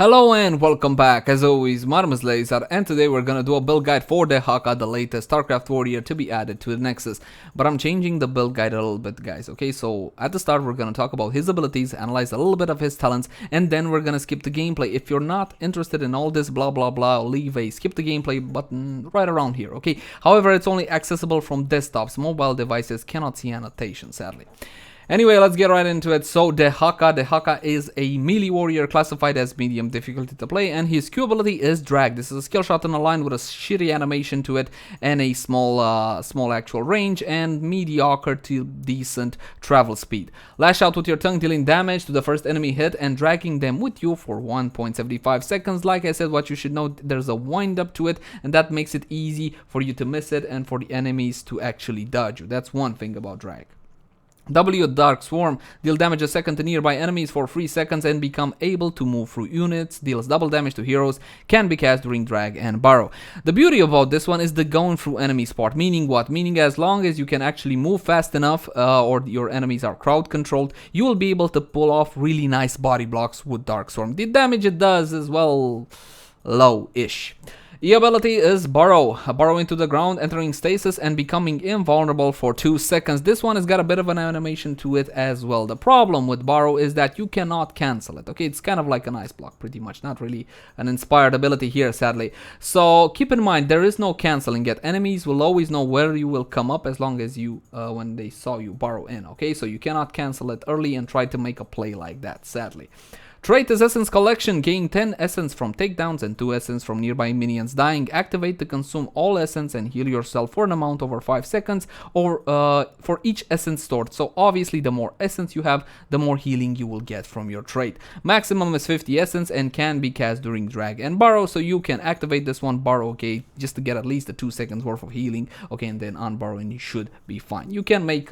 Hello and welcome back. As always, my name is Lazer, and today we're gonna do a build guide for Dehaka, the latest Starcraft Warrior to be added to the Nexus. But I'm changing the build guide a little bit, guys. Okay, so at the start we're gonna talk about his abilities, analyze a little bit of his talents, and then we're gonna skip the gameplay. If you're not interested in all this blah blah blah, leave a skip the gameplay button right around here. Okay. However, it's only accessible from desktops. Mobile devices cannot see annotation, sadly. Anyway, let's get right into it. So Dehaka is a melee warrior classified as medium difficulty to play, and his Q ability is drag. This is a skill shot in a line with a shitty animation to it and a small actual range and mediocre to decent travel speed. Lash out with your tongue, dealing damage to the first enemy hit and dragging them with you for 1.75 seconds. Like I said, what you should know, there's a wind up to it, and that makes it easy for you to miss it and for the enemies to actually dodge you. That's one thing about drag. W Dark Swarm, deal damage a second to nearby enemies for 3 seconds and become able to move through units, deals double damage to heroes, can be cast during drag and burrow. The beauty about this one is the going through enemies part, meaning what? Meaning as long as you can actually move fast enough or your enemies are crowd controlled, you will be able to pull off really nice body blocks with Dark Swarm. The damage it does is, well, low-ish. The ability is burrow into the ground, entering stasis and becoming invulnerable for 2 seconds. This one has got a bit of an animation to it as well. The problem with burrow is that you cannot cancel it. Okay, it's kind of like an ice block pretty much, not really an inspired ability here, sadly. So keep in mind, there is no canceling it. Enemies will always know where you will come up as long as you when they saw you burrow in. Okay, so you cannot cancel it early and try to make a play like that, sadly. Trait is Essence Collection. Gain 10 Essence from takedowns and 2 Essence from nearby minions dying. Activate to consume all Essence and heal yourself for an amount over 5 seconds or for each Essence stored. So obviously the more Essence you have, the more healing you will get from your trait. Maximum is 50 Essence and can be cast during drag and burrow. So you can activate this one, burrow, okay, just to get at least a 2 seconds worth of healing. Okay, and then on burrow and you should be fine. You can make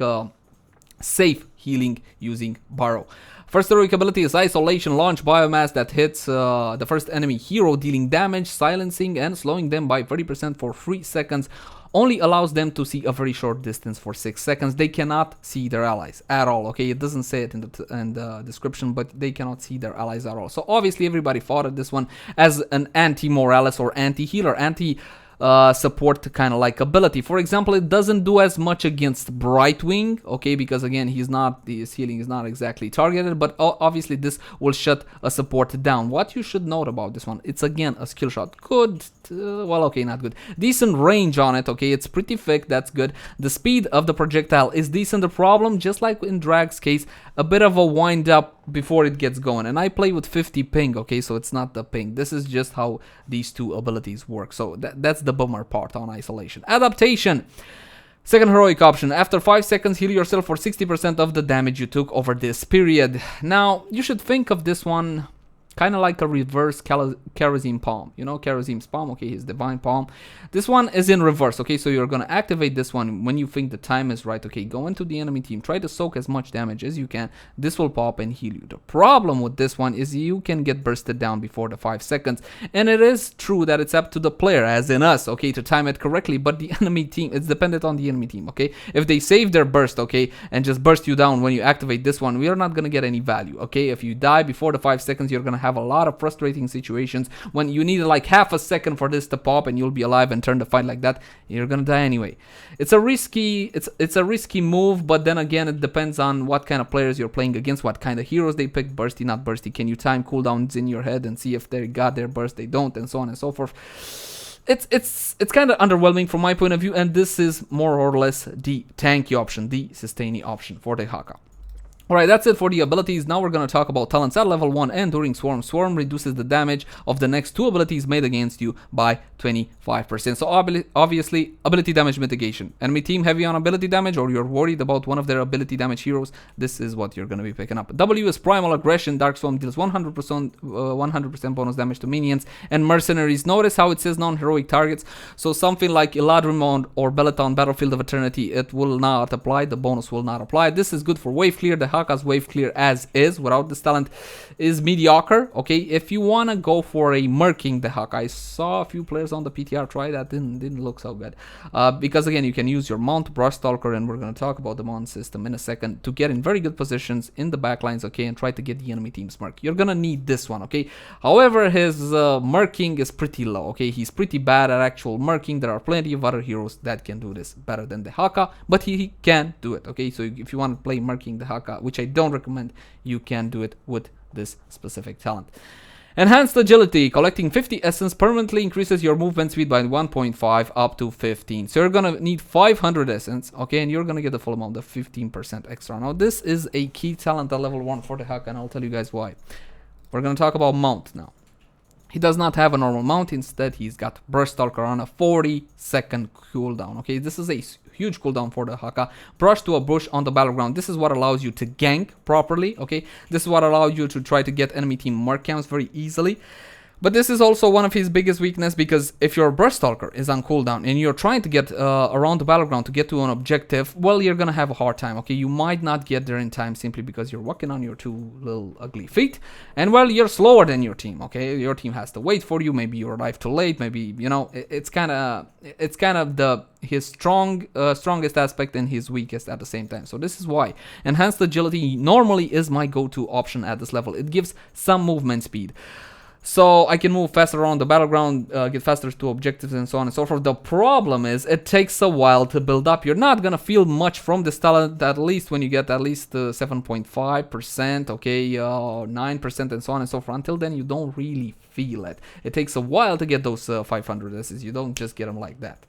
safe healing using burrow. First heroic ability is Isolation. Launch biomass that hits the first enemy hero, dealing damage, silencing and slowing them by 30% for 3 seconds. Only allows them to see a very short distance for 6 seconds. They cannot see their allies at all. Okay, it doesn't say it in the description, but they cannot see their allies at all. So obviously everybody thought of this one as an anti-Morales or anti-healer, support kind of like ability. For example, it doesn't do as much against Brightwing, okay, because again his healing is not exactly targeted, but obviously this will shut a support down. What you should note about this one, it's again a skill shot. Good, well, okay, not good. Decent range on it, okay, it's pretty thick, that's good. The speed of the projectile is decent. The problem, just like in Drag's case, a bit of a wind up before it gets going, and I play with 50 ping, okay, so it's not the ping. This is just how these two abilities work. So that's the bummer part on Isolation. Adaptation. Second heroic option. After 5 seconds, heal yourself for 60% of the damage you took over this period. Now, you should think of this one kind of like a reverse Kerosene Palm. You know, Kerosene's Palm, okay, his Divine Palm. This one is in reverse, okay, so you're going to activate this one when you think the time is right, okay, go into the enemy team, try to soak as much damage as you can. This will pop and heal you. The problem with this one is you can get bursted down before the 5 seconds, and it is true that it's up to the player, as in us, okay, to time it correctly, but the enemy team, it's dependent on the enemy team, okay. If they save their burst, okay, and just burst you down when you activate this one, we are not going to get any value, okay. If you die before the 5 seconds, you're going to have a lot of frustrating situations when you need like half a second for this to pop and you'll be alive and turn the fight like that. You're gonna die anyway. It's a risky move, but then again it depends on what kind of players you're playing against, what kind of heroes they pick. Bursty, not bursty. Can you time cooldowns in your head and see if they got their burst, they don't, and so on and so forth. It's kind of underwhelming from my point of view, and this is more or less the tanky option, the sustainy option for Dehaka. Alright, that's it for the abilities. Now we're going to talk about talents at level 1 and during Swarm. Swarm reduces the damage of the next 2 abilities made against you by 25%. So obviously, ability damage mitigation. Enemy team heavy on ability damage, or you're worried about one of their ability damage heroes, this is what you're going to be picking up. W is Primal Aggression. Dark Swarm deals 100% bonus damage to minions and mercenaries. Notice how it says non-heroic targets. So something like Eladrimon or Bellaton Battlefield of Eternity, it will not apply. The bonus will not apply. This is good for wave clear. The Dehaka's wave clear as is without this talent is mediocre. Okay, if you want to go for a murking Dehaka, I saw a few players on the PTR try that, didn't look so good, because again you can use your mount, brush stalker, and we're going to talk about the mount system in a second, to get in very good positions in the backlines, okay, and try to get the enemy team's murk. You're gonna need this one, okay. However, his murking is pretty low, okay. He's pretty bad at actual murking. There are plenty of other heroes that can do this better than Dehaka, but he can do it, okay. So if you want to play murking Dehaka, which I don't recommend, you can do it with this specific talent. Enhanced agility, collecting 50 essence permanently increases your movement speed by 1.5 up to 15. So you're gonna need 500 essence, okay, and you're gonna get the full amount of 15% extra. Now this is a key talent at level 1 for Dehaka, and I'll tell you guys why. We're gonna talk about mount now. He does not have a normal mount. Instead, he's got Brush Stalker on a 40-second cooldown. Okay, this is a huge cooldown for Dehaka. Brush to a bush on the battleground. This is what allows you to gank properly. Okay, this is what allows you to try to get enemy team mark counts very easily. But this is also one of his biggest weaknesses, because if your Brush Stalker is on cooldown and you're trying to get around the battleground to get to an objective, well, you're gonna have a hard time, okay? You might not get there in time simply because you're walking on your two little ugly feet, and well, you're slower than your team, okay? Your team has to wait for you. Maybe you arrive too late. Maybe, you know, it's kind of his strongest aspect and his weakest at the same time. So this is why enhanced agility normally is my go-to option at this level. It gives some movement speed. So I can move faster around the battleground, get faster to objectives, and so on and so forth. The problem is it takes a while to build up. You're not gonna feel much from this talent, at least when you get at least 7.5%, okay, 9%, and so on and so forth. Until then, you don't really feel it. It takes a while to get those 500 S's. You don't just get them like that.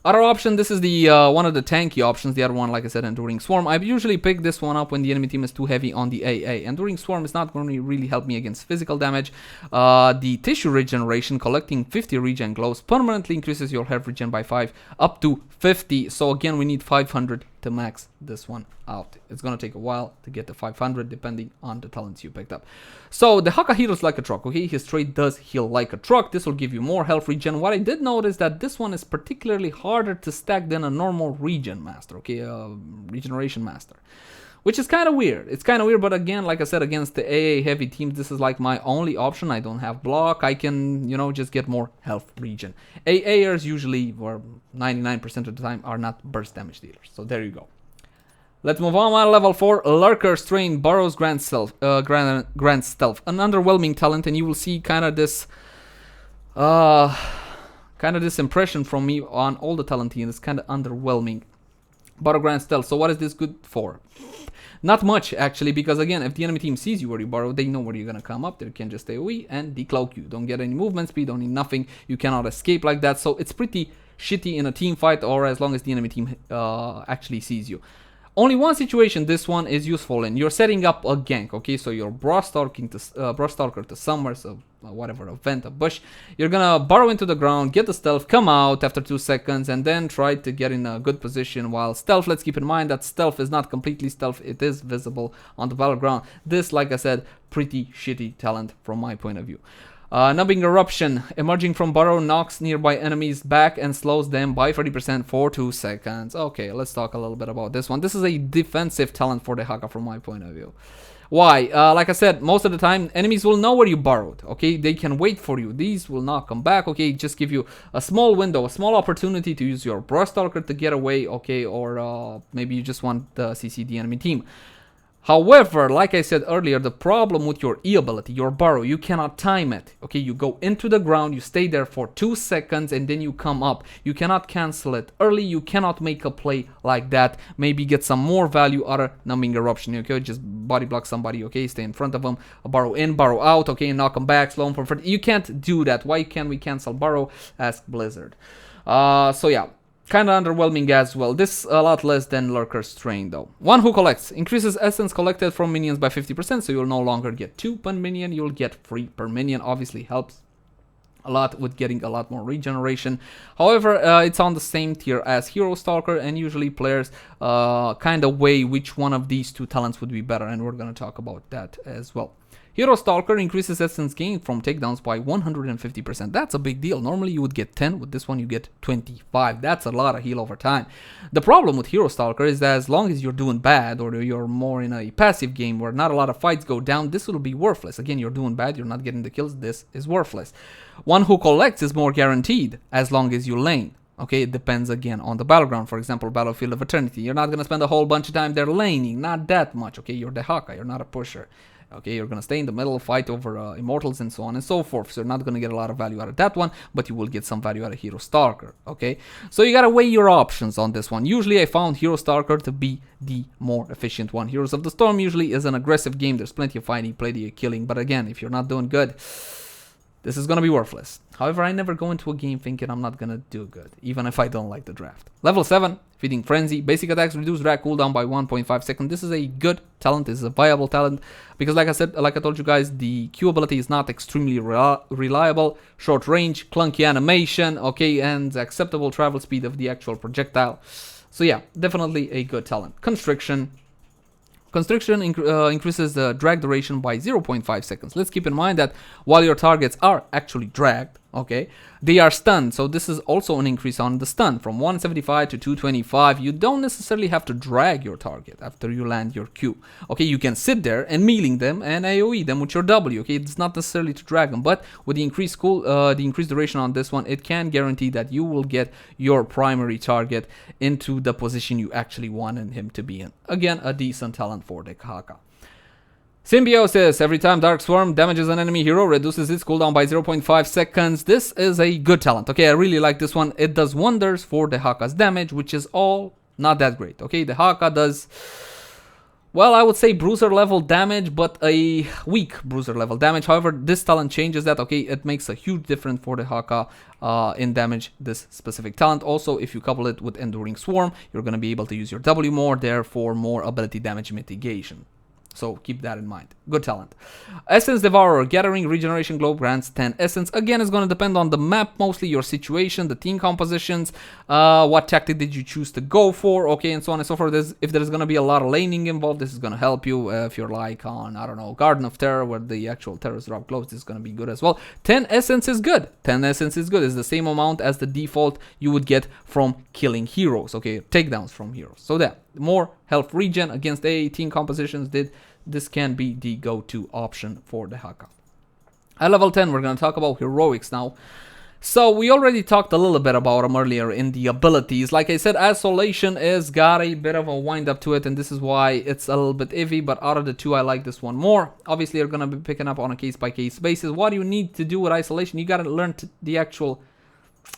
Other option, this is the one of the tanky options. The other one, like I said, Enduring Swarm. I usually pick this one up when the enemy team is too heavy on the AA. Enduring Swarm is not going to really help me against physical damage. The tissue regeneration, collecting 50 regen glows, permanently increases your health regen by 5 up to 50. So again, we need 500 to max this one out. It's going to take a while to get to 500 depending on the talents you picked up. So the Dehaka heals like a truck, okay? His trait does heal like a truck. This will give you more health regen. What I did notice that this one is particularly harder to stack than a normal regen master, okay? Regeneration master, which is kind of weird. It's kind of weird, but again, like I said, against the AA heavy teams, this is like my only option. I don't have block. I can, you know, just get more health regen. AAers usually, or 99% of the time, are not burst damage dealers. So there you go. Let's move on. Level 4, Lurker Strain borrows Grand Stealth. An underwhelming talent, and you will see kind of this impression from me on all the talent teams. It's kind of underwhelming. Borrow Grand Stealth. So what is this good for? Not much, actually, because again, if the enemy team sees you where you borrow, they know where you're gonna come up. They can just stay away and decloak you. Don't get any movement speed, don't need nothing. You cannot escape like that. So it's pretty shitty in a team fight, or as long as the enemy team actually sees you. Only one situation this one is useful in. You're setting up a gank, okay? So you're brush stalker to somewhere, so whatever, a vent, a bush. You're gonna burrow into the ground, get the stealth, come out after 2 seconds, and then try to get in a good position. While stealth, let's keep in mind that stealth is not completely stealth. It is visible on the battleground. This, like I said, pretty shitty talent from my point of view. Numbing Eruption, emerging from burrow, knocks nearby enemies back and slows them by 30% for 2 seconds. Okay, let's talk a little bit about this one. This is a defensive talent for Dehaka from my point of view. Why? Like I said, most of the time, enemies will know where you burrowed, okay? They can wait for you. These will not come back, okay? Just give you a small window, a small opportunity to use your Brush Stalker to get away, okay? Or maybe you just want to CC the enemy team. However, like I said earlier, the problem with your E ability, your burrow, you cannot time it. Okay, you go into the ground, you stay there for 2 seconds, and then you come up. You cannot cancel it early. You cannot make a play like that. Maybe get some more value out of Numbing Eruption. Okay, just body block somebody. Okay, stay in front of them, burrow in, burrow out. Okay, knock them back, slow them for 30. You can't do that. Why can't we cancel burrow? Ask Blizzard. So yeah. Kind of underwhelming as well. This a lot less than Lurker Strain though. One who collects. Increases essence collected from minions by 50%, so you'll no longer get 2 per minion, you'll get 3 per minion. Obviously helps a lot with getting a lot more regeneration. However, it's on the same tier as Hero Stalker, and usually players kind of weigh which one of these 2 talents would be better, and we're going to talk about that as well. Hero Stalker increases essence gain from takedowns by 150%. That's a big deal. Normally you would get 10, with this one you get 25. That's a lot of heal over time. The problem with Hero Stalker is that as long as you're doing bad, or you're more in a passive game where not a lot of fights go down, this will be worthless. Again, you're doing bad, you're not getting the kills, this is worthless. One who collects is more guaranteed as long as you lane. Okay, it depends again on the battleground. For example, Battlefield of Eternity. You're not going to spend a whole bunch of time there laning, not that much. Okay, you're Dehaka, you're not a pusher. Okay, you're gonna stay in the middle, fight over immortals and so on and so forth. So you're not gonna get a lot of value out of that one, but you will get some value out of Hero Stalker. Okay, so you gotta weigh your options on this one. Usually I found Hero Stalker to be the more efficient one. Heroes of the Storm usually is an aggressive game. There's plenty of fighting, plenty of killing, but again, if you're not doing good, this is gonna be worthless. However, I never go into a game thinking I'm not gonna do good, even if I don't like the draft. Level 7, Feeding Frenzy. Basic attacks reduce drag cooldown by 1.5 seconds. This is a good talent, this is a viable talent, because like I told you guys, the Q ability is not extremely reliable, short range, clunky animation, okay, and acceptable travel speed of the actual projectile. So yeah, definitely a good talent. Constriction. Constriction increases the drag duration by 0.5 seconds. Let's keep in mind that while your targets are actually dragged, okay, they are stunned. So this is also an increase on the stun from 175 to 225. You don't necessarily have to drag your target after you land your Q. Okay, you can sit there and mealing them and AoE them with your W. Okay, it's not necessarily to drag them, but with the increased duration on this one, it can guarantee that you will get your primary target into the position you actually wanted him to be in. Again, a decent talent for Dehaka. Symbiosis. Every time Dark Swarm damages an enemy hero, reduces its cooldown by 0.5 seconds. This is a good talent. Okay, I really like this one. It does wonders for Dehaka's damage, which is all not that great. Okay, Dehaka does, well, I would say bruiser level damage, but a weak bruiser level damage. However, this talent changes that. Okay, it makes a huge difference for Dehaka in damage, this specific talent. Also, if you couple it with Enduring Swarm, you're going to be able to use your W more, therefore more ability damage mitigation. So keep that in mind. Good talent. Essence Devourer. Gathering Regeneration Globe grants 10 essence. Again, it's going to depend on the map, mostly your situation, the team compositions, what tactic did you choose to go for, okay, and so on and so forth. If there's going to be a lot of laning involved, this is going to help you. If you're like on, I don't know, Garden of Terror, where the actual terrorists drop globes, this is going to be good as well. 10 essence is good. 10 essence is good. It's the same amount as the default you would get from killing heroes, okay, takedowns from heroes. So that more health regen against AA team compositions, this can be the go-to option for Dehaka. At level 10, we're going to talk about heroics now. So we already talked a little bit about them earlier in the abilities. Like I said, Isolation is got a bit of a wind up to it, and this is why it's a little bit iffy, but out of the two, I like this one more. Obviously, you're going to be picking up on a case-by-case basis. What do you need to do with Isolation? You got to learn the actual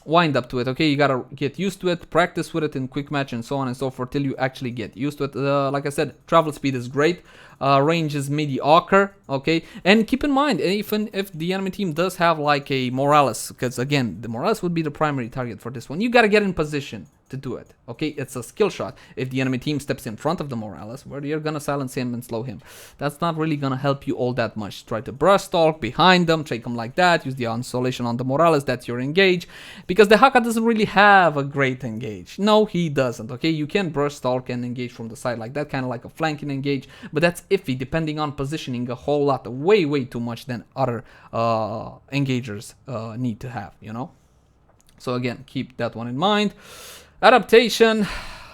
wind up to it, okay? You gotta get used to it, practice with it in quick match and so on and so forth till you actually get used to it. Like I said, travel speed is great, range is mediocre, okay? And keep in mind, even if the enemy team does have like a Morales, because again, the Morales would be the primary target for this one, you gotta get in position to do it, okay? It's a skill shot. If the enemy team steps in front of the Morales, where you're gonna silence him and slow him, that's not really gonna help you all that much. Try to brush stalk behind them, take them like that, use the Isolation on the Morales, that's your engage, because Dehaka doesn't really have a great engage. No, he doesn't, okay? You can brush stalk and engage from the side like that, kind of like a flanking engage, but that's iffy depending on positioning a whole lot, way too much than other engagers need to have, you know? So again, keep that one in mind. Adaptation,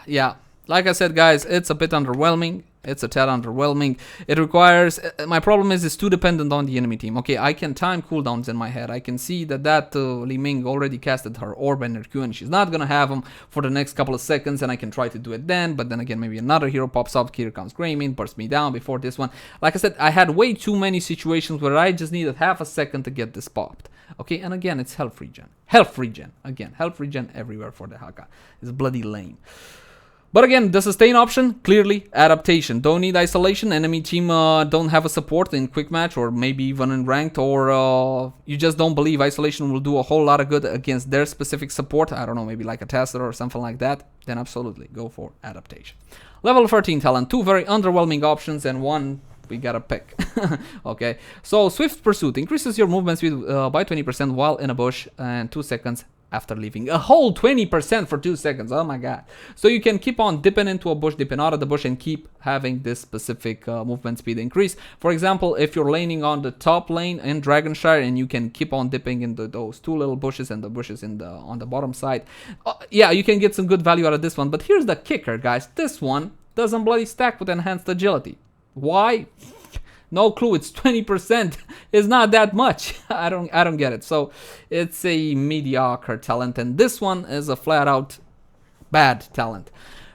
yeah, like I said, guys, it's a bit underwhelming. It's a tad underwhelming. It requires, my problem is it's too dependent on the enemy team. Okay, I can time cooldowns in my head. I can see that Li Ming already casted her orb and her Q, and she's not gonna have them for the next couple of seconds, and I can try to do it then, but then again, maybe another hero pops up. Here comes Greymane, bursts me down before this one. Like I said, I had way too many situations where I just needed half a second to get this popped. Okay, and again, it's health regen. Health regen. Again, health regen everywhere for Dehaka. It's bloody lame. But again, the sustain option, clearly adaptation. Don't need isolation. Enemy team don't have a support in quick match or maybe even in ranked, or you just don't believe isolation will do a whole lot of good against their specific support. I don't know, maybe like a Tassadar or something like that. Then absolutely go for adaptation. Level 13 talent. Two very underwhelming options and one we gotta pick. Okay, so Swift Pursuit increases your movement speed by 20% while in a bush and 2 seconds after leaving. A whole 20% for 2 seconds. Oh my god. So you can keep on dipping into a bush, dipping out of the bush, and keep having this specific movement speed increase. For example, if you're laning on the top lane in Dragonshire and you can keep on dipping into those 2 little bushes and the bushes on the bottom side, yeah, you can get some good value out of this one. But here's the kicker, guys. This one doesn't bloody stack with enhanced agility. Why? No clue. It's 20%. It's not that much. I don't get it. So it's a mediocre talent, and this one is a flat out bad talent.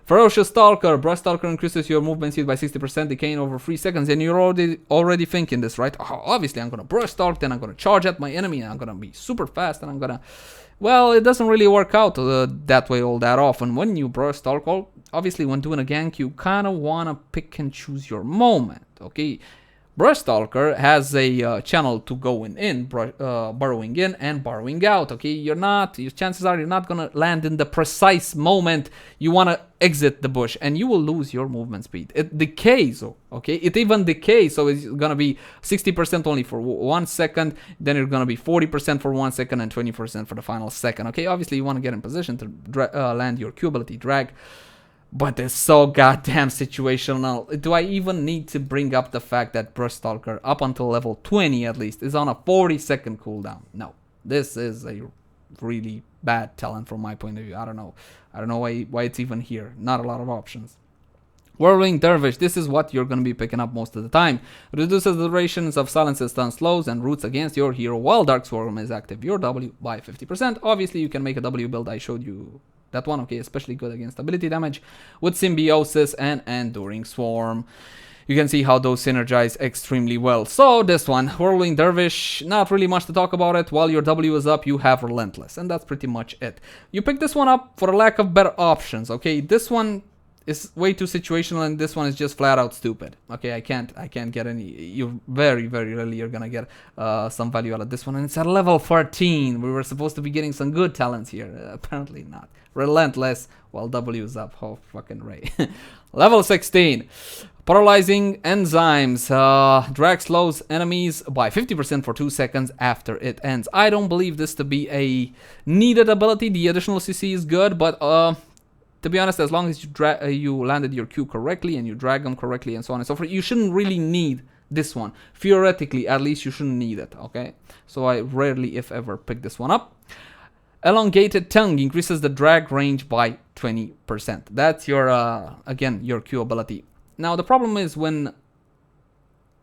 Ferocious Stalker. Brush Stalker increases your movement speed by 60%, decaying over 3 seconds. And you're already thinking this, right? Oh, obviously I'm gonna Brush Stalk, then I'm gonna charge at my enemy, and I'm gonna be super fast, and I'm gonna... Well, it doesn't really work out that way all that often. When you Brush Stalk, obviously when doing a gank, you kind of want to pick and choose your moment, okay? Brush Stalker has a channel to going in, burrowing in and burrowing out, okay? Your chances are you're not gonna land in the precise moment you wanna exit the bush, and you will lose your movement speed. It decays, okay? It even decays, so it's gonna be 60% only for 1 second, then it's gonna be 40% for 1 second, and 20% for the final second, okay? Obviously you wanna get in position to land your Q ability drag, but it's so goddamn situational. Do I even need to bring up the fact that Brush Stalker, up until level 20 at least, is on a 40-second cooldown? No. This is a really bad talent from my point of view. I don't know why it's even here. Not a lot of options. Whirling Dervish. This is what you're going to be picking up most of the time. Reduces the durations of silences, stun slows, and roots against your hero while Dark Swarm is active. Your W by 50%. Obviously, you can make a W build. I showed you that one, okay, especially good against ability damage with Symbiosis and Enduring Swarm. You can see how those synergize extremely well. So this one, Whirling Dervish, not really much to talk about it. While your W is up, you have Relentless, and that's pretty much it. You pick this one up for a lack of better options, okay? This one is way too situational, and this one is just flat out stupid. Okay, I can't get any. You very rarely you're gonna get some value out of this one, and it's at level 14. We were supposed to be getting some good talents here. Apparently not. Relentless while W is up. Oh fucking Ray. Level 16. Paralyzing Enzymes. Drag slows enemies by 50% for 2 seconds after it ends. I don't believe this to be a needed ability. The additional CC is good, but to be honest, as long as you landed your Q correctly and you drag them correctly and so on and so forth, you shouldn't really need this one. Theoretically, at least you shouldn't need it, okay? So I rarely, if ever, pick this one up. Elongated Tongue increases the drag range by 20%. That's your, again, your Q ability. Now, the problem is when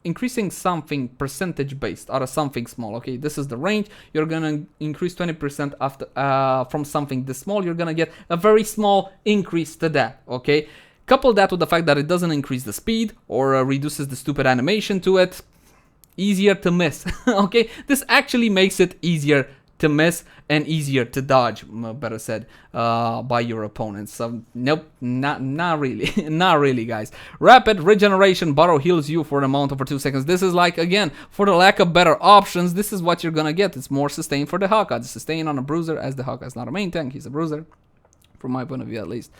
increasing something percentage based out of something small, okay, this is the range, you're gonna increase 20% after from something this small, you're gonna get a very small increase to that, okay? Couple that with the fact that it doesn't increase the speed or reduces the stupid animation to it, easier to miss, okay? This actually makes it easier to miss and easier to dodge, better said, by your opponents. So nope, not really. Not really, guys. Rapid Regeneration. Burrow heals you for an amount over 2 seconds. This is like, again, for the lack of better options, this is what you're gonna get. It's more sustain for the Dehaka. The sustain on a bruiser, as the Dehaka is not a main tank, he's a bruiser, from my point of view at least.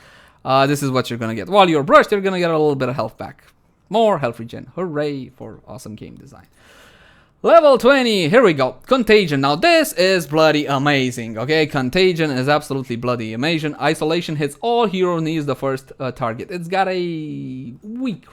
This is what you're gonna get. While you're brushed, you're gonna get a little bit of health back. More health regen. Hooray for awesome game design. Level 20, here we go. Contagion. Now this is bloody amazing, okay? Contagion is absolutely bloody amazing. Isolation hits all hero needs the first target. It's got a weak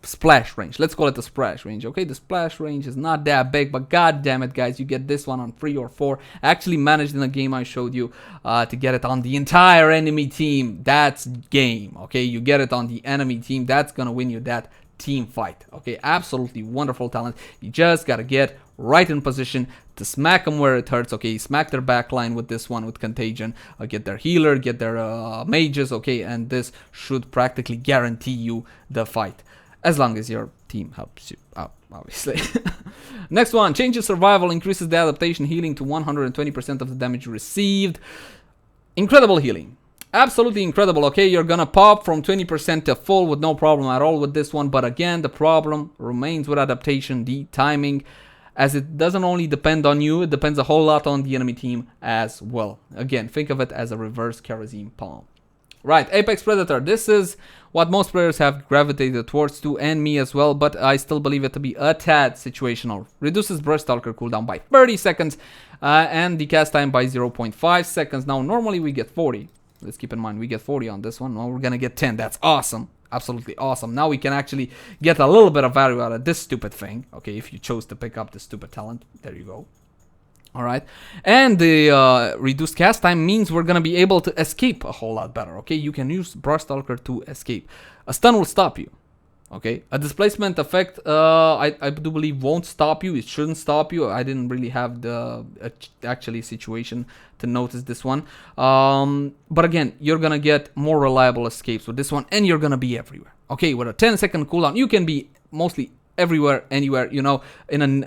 splash range. Let's call it the splash range, okay? The splash range is not that big, but god damn it, guys, you get this one on 3 or 4. I actually managed in a game I showed you to get it on the entire enemy team. That's game, okay? You get it on the enemy team. That's gonna win you that team fight, okay? Absolutely wonderful talent. You just gotta get right in position to smack them where it hurts, okay? Smack their backline with this one, with Contagion. Get their healer, get their mages, okay? And this should practically guarantee you the fight, as long as your team helps you out, obviously. Next one, changes survival, increases the adaptation healing to 120% of the damage received. Incredible healing. Absolutely incredible, okay? You're gonna pop from 20% to full with no problem at all with this one, but again, the problem remains with adaptation, the timing, as it doesn't only depend on you, it depends a whole lot on the enemy team as well. Again, think of it as a reverse kerosene palm. Right, Apex Predator. This is what most players have gravitated towards too, and me as well, but I still believe it to be a tad situational. Reduces Burst Stalker cooldown by 30 seconds and the cast time by 0.5 seconds. Now, normally we get 40. Let's keep in mind, we get 40 on this one. Now we're gonna get 10. That's awesome. Absolutely awesome. Now we can actually get a little bit of value out of this stupid thing. Okay, if you chose to pick up this stupid talent, there you go. Alright, and the reduced cast time means we're gonna be able to escape a whole lot better, okay? You can use Burst Stalker to escape. A stun will stop you, okay? A displacement effect, I do believe won't stop you. It shouldn't stop you. I didn't really have the actually situation to notice this one. But again, you're gonna get more reliable escapes with this one, and you're gonna be everywhere, okay? With a 10-second cooldown, you can be mostly everywhere, anywhere, you know, in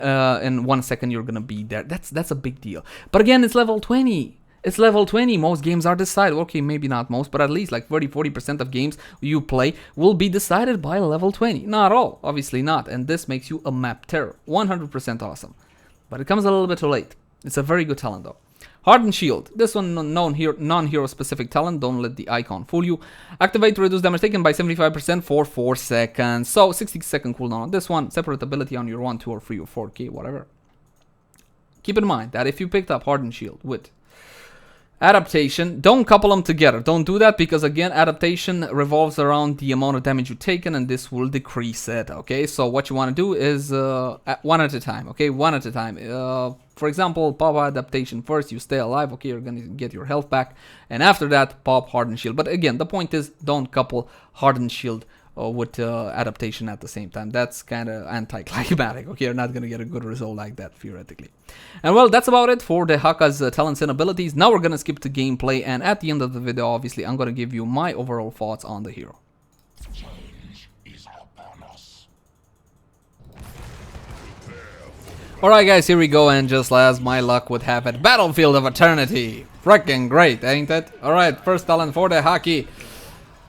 1 second you're gonna be there. That's a big deal. But again, it's level 20. It's level 20. Most games are decided, okay, maybe not most, but at least like 30-40% of games you play will be decided by level 20. Not all, obviously not, and this makes you a map terror. 100% awesome. But it comes a little bit too late. It's a very good talent though. Hardened Shield. This one non-hero specific talent. Don't let the icon fool you. Activate to reduce damage taken by 75% for 4 seconds. So 60-second cooldown on this one. Separate ability on your 1, 2, or 3, or 4K, whatever. Keep in mind that if you picked up Hardened Shield with Adaptation, don't couple them together. Don't do that because again, adaptation revolves around the amount of damage you've taken and this will decrease it, okay? So what you want to do is one at a time, okay? One at a time. For example, pop adaptation first, you stay alive, okay? You're gonna get your health back, and after that, pop hardened shield. But again, the point is, don't couple hardened shield with adaptation at the same time. That's kind of anticlimactic, okay? You're not gonna get a good result like that, theoretically. And well, that's about it for Dehaka's talents and abilities. Now we're gonna skip to gameplay, and at the end of the video, obviously, I'm gonna give you my overall thoughts on the hero. Alright guys, here we go, and just as my luck would have it, Battlefield of Eternity. Freaking great, ain't it? Alright, first talent for Dehaka.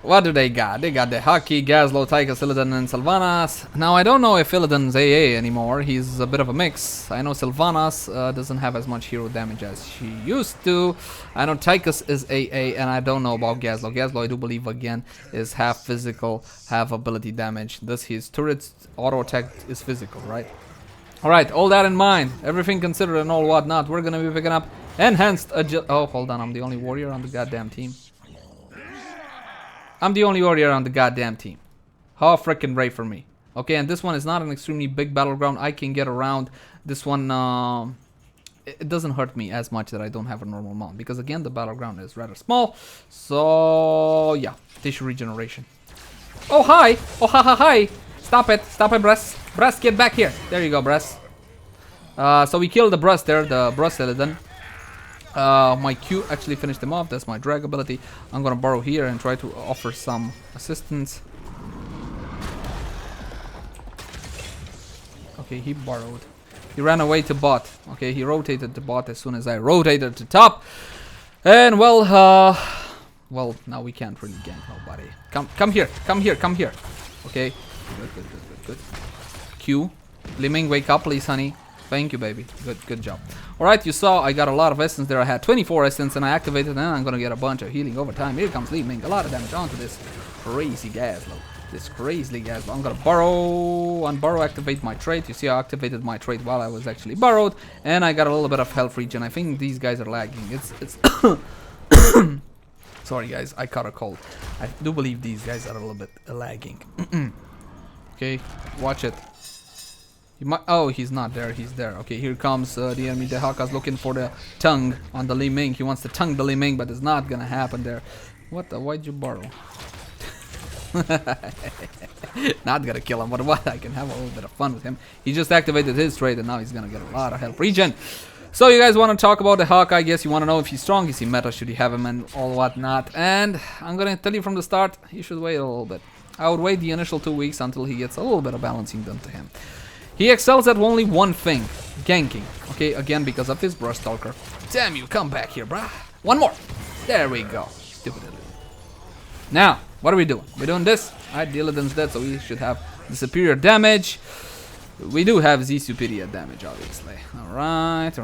What do they got? They got Dehaka, Gazlo, Tychus, Illidan, and Sylvanas. Now, I don't know if Illidan's AA anymore. He's a bit of a mix. I know Sylvanas doesn't have as much hero damage as she used to. I know Tychus is AA, and I don't know about Gazlo. Gazlo, I do believe, again, is half physical, half ability damage. Thus, his turret's auto attack is physical, right? Alright, all that in mind, everything considered and all whatnot, we're gonna be picking up enhanced oh, hold on, I'm the only warrior on the goddamn team. I'm the only warrior on the goddamn team. How freaking brave for me. Okay, and this one is not an extremely big battleground. I can get around this one. It doesn't hurt me as much that I don't have a normal mount, because again, the battleground is rather small. So yeah, tissue regeneration. Oh hi! Oh hi! Stop it, Breast. Breast, get back here. There you go, Breast. So we killed the Breast there, the Breast Illidan. My Q actually finished him off. That's my drag ability. I'm gonna burrow here and try to offer some assistance. Okay, he burrowed. He ran away to bot. Okay, he rotated to bot as soon as I rotated to top. And well, now we can't really gank nobody. Come here. Okay. Good. Q. Liming, wake up, please, honey. Thank you, baby. Good job. Alright, you saw I got a lot of essence there. I had 24 essence and I activated, and I'm gonna get a bunch of healing over time. Here comes Liming. A lot of damage onto this crazy Gazlo. I'm gonna unburrow, activate my trait. You see I activated my trait while I was actually burrowed, and I got a little bit of health regen. I think these guys are lagging. It's sorry guys, I caught a cold. I do believe these guys are a little bit lagging. Okay, watch it. Oh, he's not there. He's there. Okay, here comes the enemy. Dehaka's looking for the tongue on the Liming. He wants to tongue the Liming, but it's not gonna happen there. What the? Why'd you borrow? Not gonna kill him, but what? I can have a little bit of fun with him. He just activated his trait, and now he's gonna get a lot of health regen. So you guys want to talk about Dehaka? I guess you want to know if he's strong, is he meta, should he have him, and all whatnot. And I'm gonna tell you from the start, you should wait a little bit. I would wait the initial 2 weeks until he gets a little bit of balancing done to him. He excels at only one thing, ganking. Okay, again, because of his Burst Stalker. Damn you, come back here, bruh. One more. There we go. Stupid Illidan. Now, what are we doing? We're doing this. Alright, the Illidan's dead, so we should have the superior damage. We do have the superior damage, obviously. Alright.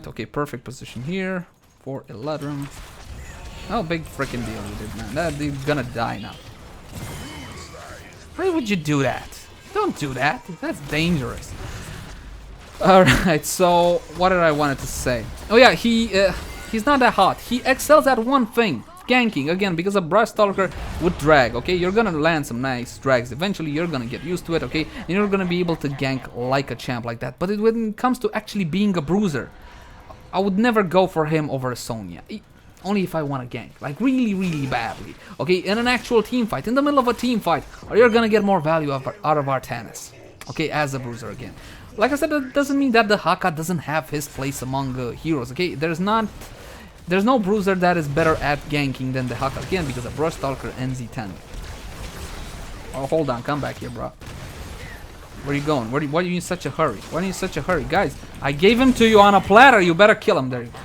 Okay, perfect position here for Illidan. Oh, big freaking deal you did, man. That dude's gonna die now. Why would you do that? Don't do that. That's dangerous. Alright, so what did I wanted to say? Oh yeah, he's not that hot. He excels at one thing. Ganking, again, because a brush stalker would drag, okay? You're gonna land some nice drags. Eventually, you're gonna get used to it, okay? And you're gonna be able to gank like a champ like that. But when it comes to actually being a bruiser, I would never go for him over a Sonya. Only if I want to gank, like really, really badly. Okay, in an actual team fight, in the middle of a team fight, or you're gonna get more value out of Artanis. Okay, as a bruiser again. Like I said, that doesn't mean that the Dehaka doesn't have his place among heroes. Okay, there's no bruiser that is better at ganking than the Dehaka again, because a brush stalker NZ10. Oh, hold on, come back here, bro. Where are you going? Why are you in such a hurry? Why are you in such a hurry, guys? I gave him to you on a platter. You better kill him. There you go.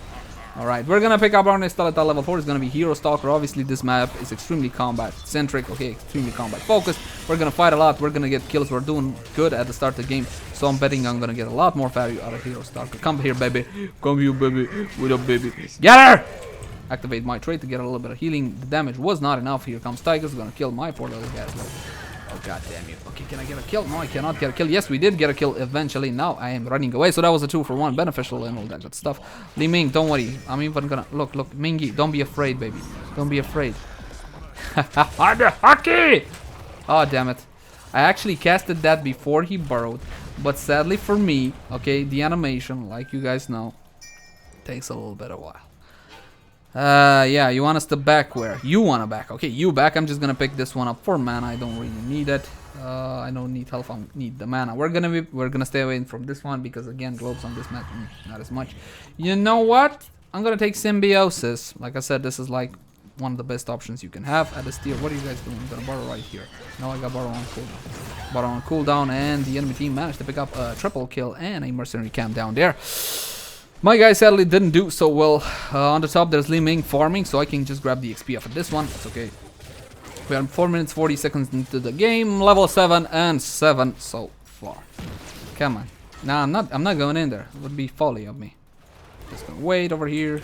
Alright, we're gonna pick up our next talent at level 4. It's gonna be Hero Stalker. Obviously, this map is extremely combat-centric, okay, extremely combat-focused. We're gonna fight a lot, we're gonna get kills, we're doing good at the start of the game. So I'm betting I'm gonna get a lot more value out of Hero Stalker. Come here, baby. Come here, baby. What up, baby? Get her! Activate my trait to get a little bit of healing. The damage was not enough. Here comes Tiger's gonna kill my poor little guys. Oh, god damn you. Okay, can I get a kill? No, I cannot get a kill. Yes, we did get a kill eventually. Now I am running away. So that was a 2-for-1. Beneficial and all that good stuff. Li Ming, don't worry. I'm even gonna... Look, Mingy, don't be afraid, baby. Don't be afraid. Hockey! Oh, damn it. I actually casted that before he burrowed. But sadly for me, okay, the animation, like you guys know, takes a little bit of a while. Yeah, you want us to back where? You want to back. Okay, you back. I'm just gonna pick this one up for mana. I don't really need it. I don't need health. I need the mana. We're gonna stay away from this one because again, globes on this map, not as much. You know what? I'm gonna take Symbiosis. Like I said, this is like one of the best options you can have at this tier. What are you guys doing? I'm gonna borrow right here. No, I got borrow on cooldown. Borrow on cooldown, and the enemy team managed to pick up a triple kill and a mercenary camp down there. My guy sadly didn't do so well. On the top there's Li Ming farming, so I can just grab the XP off of this one. It's okay. We are 4 minutes 40 seconds into the game. Level 7 and 7 so far. Come on. Nah, I'm not going in there. It would be folly of me. Just gonna wait over here.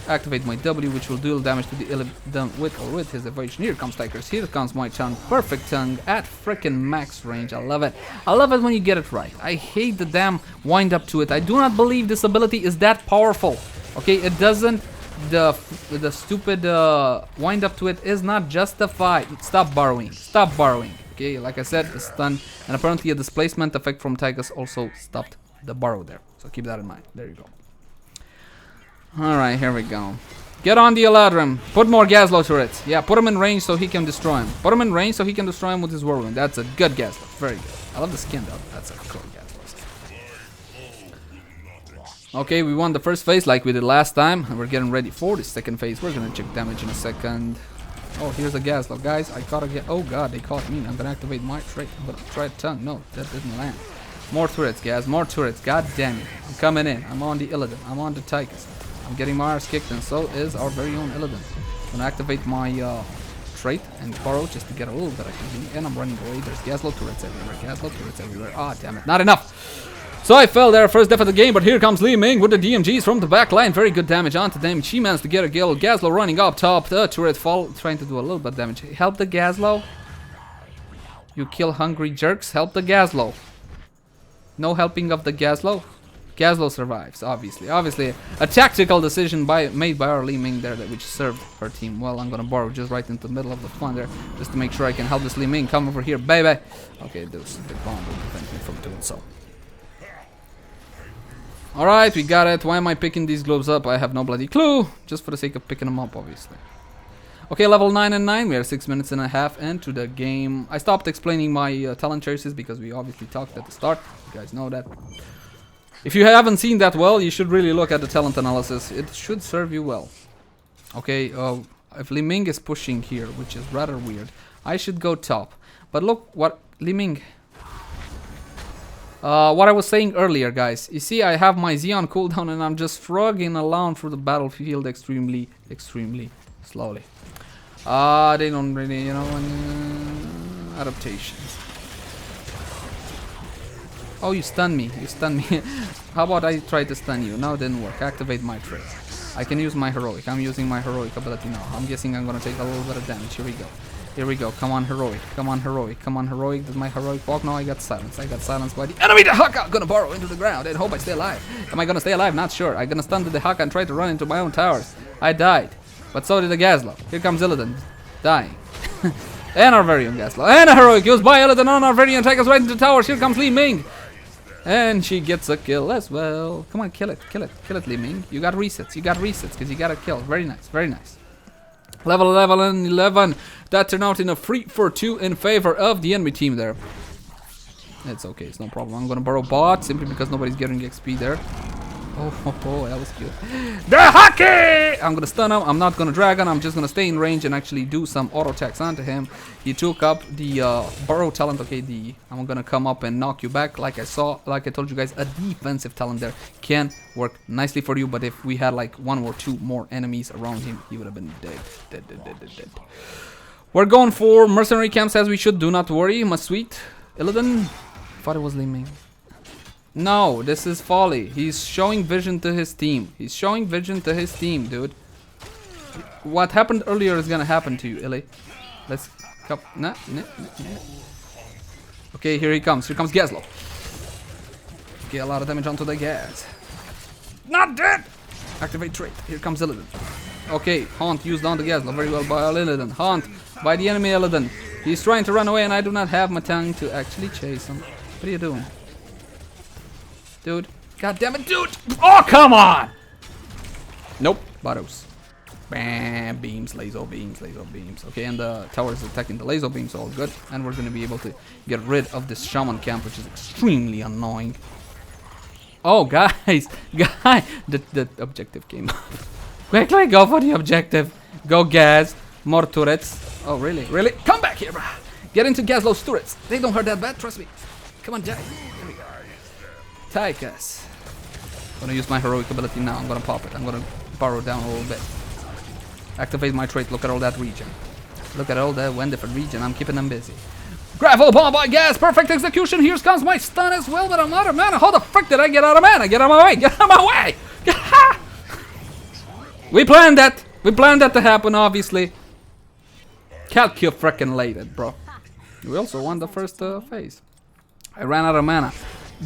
Activate my W, which will deal damage to the Illidan with his evasion. Here comes Tigers. Here comes my tongue. Perfect tongue at freaking max range. I love it. I love it when you get it right. I hate the damn wind up to it. I do not believe this ability is that powerful. Okay, it doesn't. The stupid wind up to it is not justified. Stop borrowing. Stop borrowing. Okay, like I said, it's stunned, and apparently a displacement effect from Tigers also stopped the borrow there. So keep that in mind. There you go. Alright, here we go. Get on the Eladrim. Put more Gazlo turrets. Yeah, put him in range so he can destroy him. Put him in range so he can destroy him with his whirlwind. That's a good Gazlo. Very good. I love the skin though. That's a cool Gazlo. Okay, we won the first phase like we did last time. And we're getting ready for the second phase. We're gonna check damage in a second. Oh, here's a Gazlo. Guys, I caught a Oh god, they caught me. I'm gonna activate my trait. I'm gonna try tongue. No, that didn't land. More turrets, guys. More turrets. God damn it. I'm coming in. I'm on the Illidan. I'm on the Tigers. I'm getting my ass kicked, and so is our very own Illidan. I'm gonna activate my trait and borrow just to get a little bit of healing, and I'm running away. There's Gazlo turrets everywhere. Gazlo turrets everywhere. Ah, damn it. Not enough. So I fell there, first death of the game, but here comes Li Ming with the DMGs from the back line. Very good damage onto them. She managed to get a kill. Gazlo running up top. The turret fall, trying to do a little bit of damage. Help the Gazlo. You kill hungry jerks. Help the Gazlo. No helping of the Gazlo. Gazlo survives, obviously. Obviously, a tactical decision made by our Li Ming there, which served her team well. I'm gonna borrow just right into the middle of the fun there, just to make sure I can help this Li Ming. Come over here, baby. Okay, the bomb will prevent me from doing so. Alright, we got it. Why am I picking these globes up? I have no bloody clue. Just for the sake of picking them up, obviously. Okay, level 9 and 9. We are 6 minutes and a half into the game. I stopped explaining my talent choices because we obviously talked at the start. You guys know that. If you haven't seen that well, you should really look at the talent analysis. It should serve you well. Okay, if Li Ming is pushing here, which is rather weird, I should go top. But look what Li Ming... what I was saying earlier, guys. You see, I have my Z on cooldown and I'm just frogging along through the battlefield extremely slowly. They don't really, you know, adaptations. Oh, you stunned me. You stunned me. How about I try to stun you? No, it didn't work. Activate my trait. I can use my heroic. I'm using my heroic ability now. I'm guessing I'm gonna take a little bit of damage. Here we go. Here we go. Come on, heroic. Come on, heroic. Come on, heroic. Does my heroic walk? No, I got silenced. I got silenced by the enemy Dehaka. Gonna burrow into the ground and hope I stay alive. Am I gonna stay alive? Not sure. I'm gonna stun the Dehaka and try to run into my own towers. I died. But so did the Gazlo. Here comes Illidan. Dying. And our very own Gazlo. And a heroic used by Illidan on our very own. Take us right into the towers. Here comes Li Ming. And she gets a kill as well. Come on, kill it. Kill it. Kill it, Li Ming. You got resets. You got resets because you got a kill. Very nice. Very nice. Level 11. That turned out in a 3-for-2 in favor of the enemy team there. It's okay, it's no problem. I'm gonna borrow bot simply because nobody's getting XP there. Oh, that was cute. Dehaka! I'm gonna stun him. I'm not gonna dragon. I'm just gonna stay in range and actually do some auto attacks onto him. He took up the burrow talent. Okay, I'm gonna come up and knock you back. Like I told you guys, a defensive talent there can work nicely for you. But if we had like 1 or 2 more enemies around him, he would have been dead. Dead. We're going for mercenary camps as we should. Do not worry, my sweet Illidan. Thought it was Li Ming. No, this is folly. He's showing vision to his team. He's showing vision to his team, dude. What happened earlier is gonna happen to you, Illy. Let's come. Nah. Okay, here he comes. Here comes Gazlo. Get a lot of damage onto the Gaz. Not dead! Activate trait. Here comes Illidan. Okay, Haunt used on the Gazlo. Very well by Illidan. Haunt by the enemy Illidan. He's trying to run away and I do not have my tongue to actually chase him. What are you doing? Dude. God damn it, dude! Oh, come on! Nope. Baros. Bam. Beams. Laser beams. Okay, and the tower is attacking the laser beams. All good. And we're going to be able to get rid of this shaman camp, which is extremely annoying. Oh, guys. The objective came up. Quickly, go for the objective. Go, Gaz. More turrets. Oh, really? Really? Come back here, brah. Get into Gazlo's turrets. They don't hurt that bad, trust me. Come on, Jack. Here we go. Take us. I'm gonna use my heroic ability now. I'm gonna pop it. I'm gonna burrow down a little bit. Activate my trait. Look at all that region. Look at all that one different region. I'm keeping them busy. Gravel bomb by Gas. Perfect execution. Here comes my stun as well, but I'm out of mana. How the frick did I get out of mana? Get out of my way. Get out of my way. We planned that. We planned that to happen, obviously. Calcu-frickin-lated, bro. We also won the first phase. I ran out of mana.